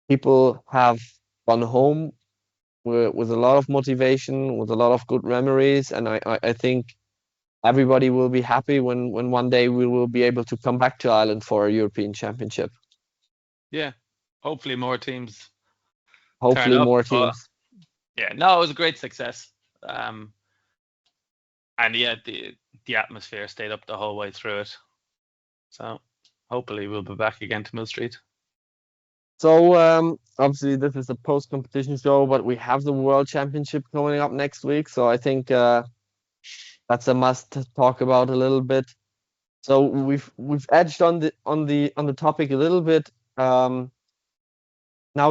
people have gone home with a lot of motivation, with a lot of good memories, and I think everybody will be happy when one day we will be able to come back to Ireland for a European Championship. Yeah, hopefully more teams turn Hopefully, up. more But teams. yeah, no, it was a great success. And yeah, the atmosphere stayed up the whole way through it. So hopefully we'll be back again to Millstreet. So obviously this is a post-competition show, but we have the World Championship coming up next week, so I think that's a must to talk about a little bit. So we've edged on the topic a little bit. Now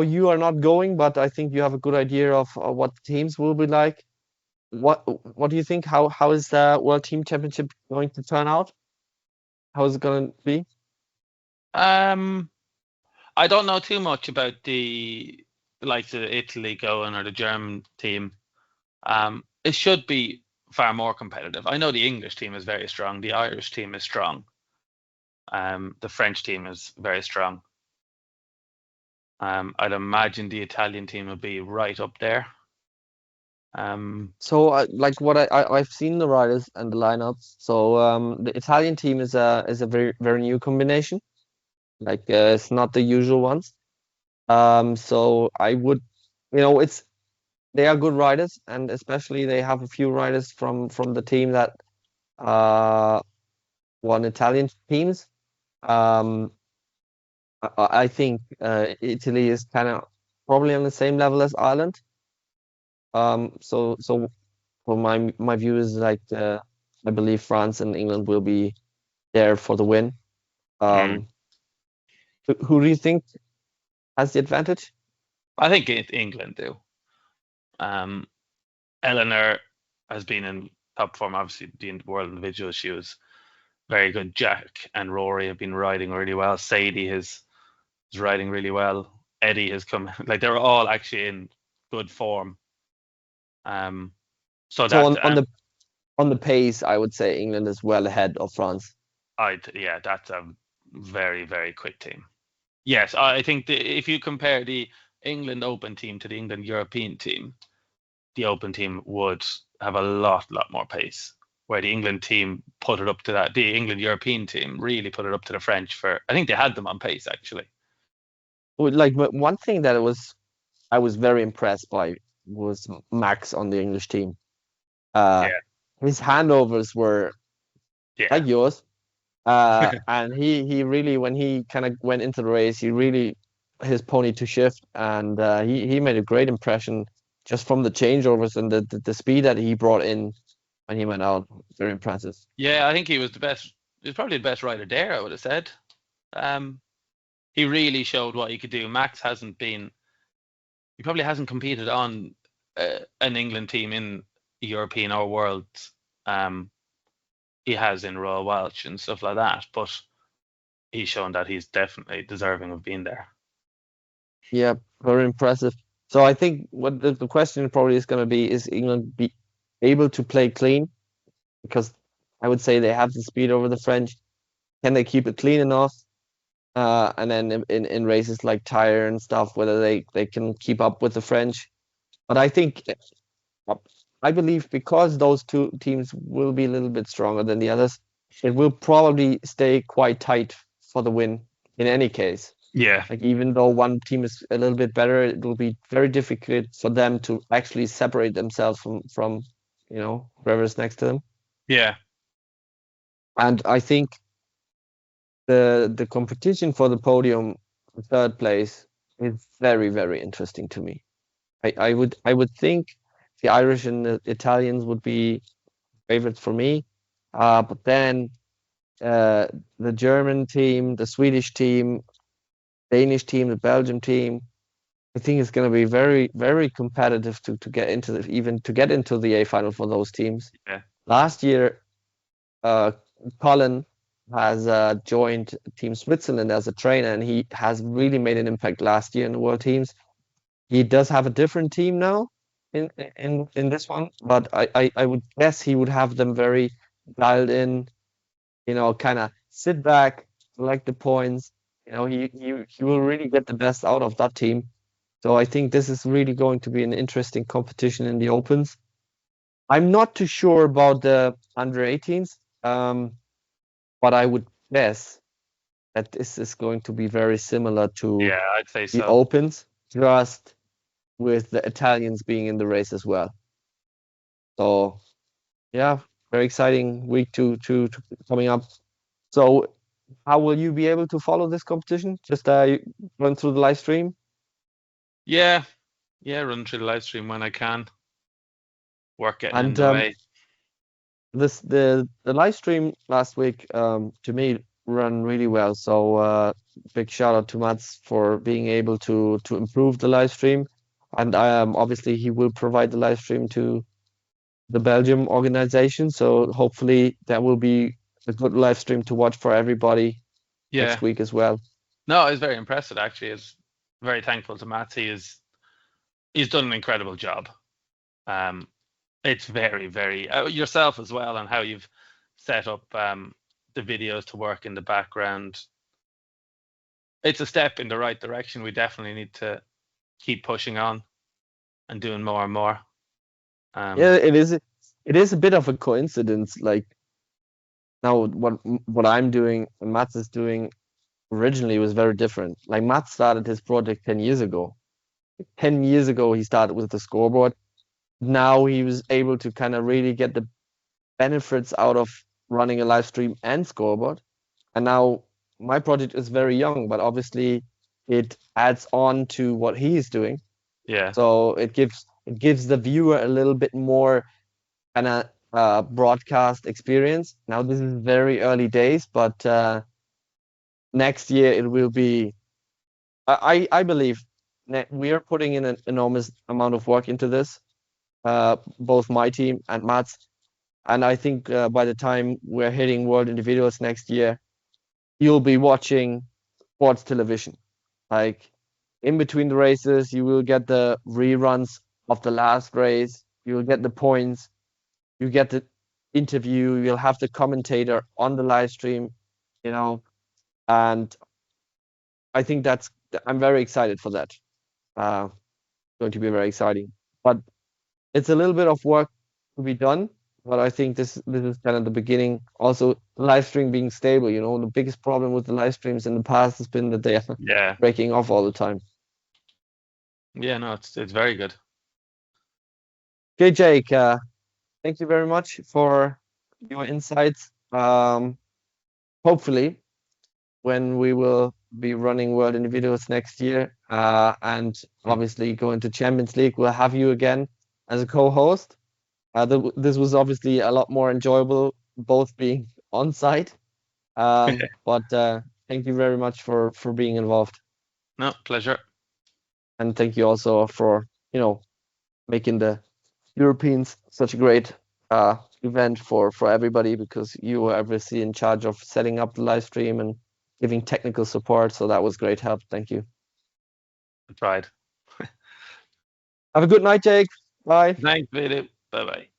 you are not going, but I think you have a good idea of what the teams will be like. What do you think? How is the World Team Championship going to turn out? How is it going to be? Um, I don't know too much about like the Italy going or the German team, it should be far more competitive. I know the English team is very strong, the Irish team is strong, the French team is very strong. I'd imagine the Italian team will be right up there. So like what I've seen the riders and the lineups. So the Italian team is a very new combination. Like it's not the usual ones. So I would, it's they are good riders, and especially they have a few riders from the team that uh won Italian teams. Um, I think Italy is kind of probably on the same level as Ireland. So for my view is like I believe France and England will be there for the win. mm, Um, who do you think has the advantage? I think England do. Um, Eleanor has been in top form, obviously the world individual. She was very good. Jack and Rory have been riding really well. Sadie is riding really well. Eddie has come like they're all actually in good form. Um, so So that on the pace, I would say England is well ahead of France. yeah, that's a very quick team. Yes, I think if you compare the England Open team to the England European team, the Open team would have a lot more pace. Where the England team put it up to that, the England European team really put it up to the French for. I think they had them on pace actually. Like one thing that I was very impressed by was Max on the English team. Uh, Yeah, his handovers were yeah, like yours. And he really, when he kind of went into the race, he really his pony to shift, and he made a great impression just from the changeovers and the speed that he brought in when he went out. Very impressive. yeah. I think he was the best. He was probably the best rider there. I would have said. Um, he really showed what he could do. Max hasn't been. He probably hasn't competed on an England team in European or World. Um, he has in Royal Welsh and stuff like that, but he's shown that he's definitely deserving of being there. Yeah, very impressive. So I think what the question probably is going to be is England be able to play clean? Because I would say they have the speed over the French. Can they keep it clean enough? And then in races like Tyre and stuff, whether they can keep up with the French. But I think uh, I believe because those two teams will be a little bit stronger than the others, it will probably stay quite tight for the win in any case. Yeah, Like even though one team is a little bit better, it will be very difficult for them to actually separate themselves from whoever's next to them. yeah, And I think the competition for the podium, third place, is very interesting to me. I would think the Irish and the Italians would be favorites for me, but then uh, the German team, the Swedish team, Danish team, the Belgium team. I think it's going to be very competitive to get into even to get into the A final for those teams. yeah, Last year, uh, Colin has joined Team Switzerland as a trainer, and he has really made an impact last year in the World Teams. He does have a different team now in this one, but I would guess he would have them very dialed in. Kind of sit back, collect the points. He will really get the best out of that team. So I think this is really going to be an interesting competition in the Opens. I'm not too sure about the under 18s, but I would guess that this is going to be very similar to yeah. I'd say the so. Opens, just with the Italians being in the race as well. So yeah, very exciting week to coming up. So how will you be able to follow this competition? Just run through the live stream. Yeah, yeah. Run through the live stream when I can. Work getting in And the way. the live stream last week to me ran really well. So big shout out to Mats for being able to improve the live stream, and obviously he will provide the live stream to the Belgium organization. So hopefully that will be a good live stream to watch for everybody Yeah. next week as well. No, I was very impressed. Actually, is very thankful to Matt. He is. he's done an incredible job. It's very, very yourself as well, and how you've set up the videos to work in the background. It's a step in the right direction. We definitely need to keep pushing on and doing more and more. Yeah, it is. It is a bit of a coincidence. Like now, what I'm doing and Mats is doing originally was very different. Like Mats started his project 10 years ago. 10 years ago, he started with the scoreboard. Now he was able to kind of really get the benefits out of running a live stream and scoreboard. And now my project is very young, but obviously it adds on to what he is doing. Yeah, So it gives the viewer a little bit more kind of broadcast experience. Now this is very early days, but next year it will be. I believe we are putting in an enormous amount of work into this, both my team and Matt's. And I think by the time we're hitting World Individuals next year, you'll be watching sports television. Like in between the races, you will get the reruns of the last race. You will get the points. You get the interview. You'll have the commentator on the live stream, you know. And I think I'm very excited for that. Uh, going to be very exciting. But it's a little bit of work to be done. But I think this is kind of the beginning. Also, live stream being stable. The biggest problem with the live streams in the past has been that they are yeah, breaking off all the time. yeah. No, it's very good. Okay, Jake. Thank you very much for your insights. Hopefully, when we will be running World Individuals next year, and obviously going to Champions League, we'll have you again as a co-host. This was obviously a lot more enjoyable, both being on site. But thank you very much for being involved, No, pleasure. and thank you also for making the Europeans such a great event for everybody, because you were obviously in charge of setting up the live stream and giving technical support. So that was great help. Thank you. I tried. Have a good night, Jake. Bye. Thanks, Vito. Bye bye.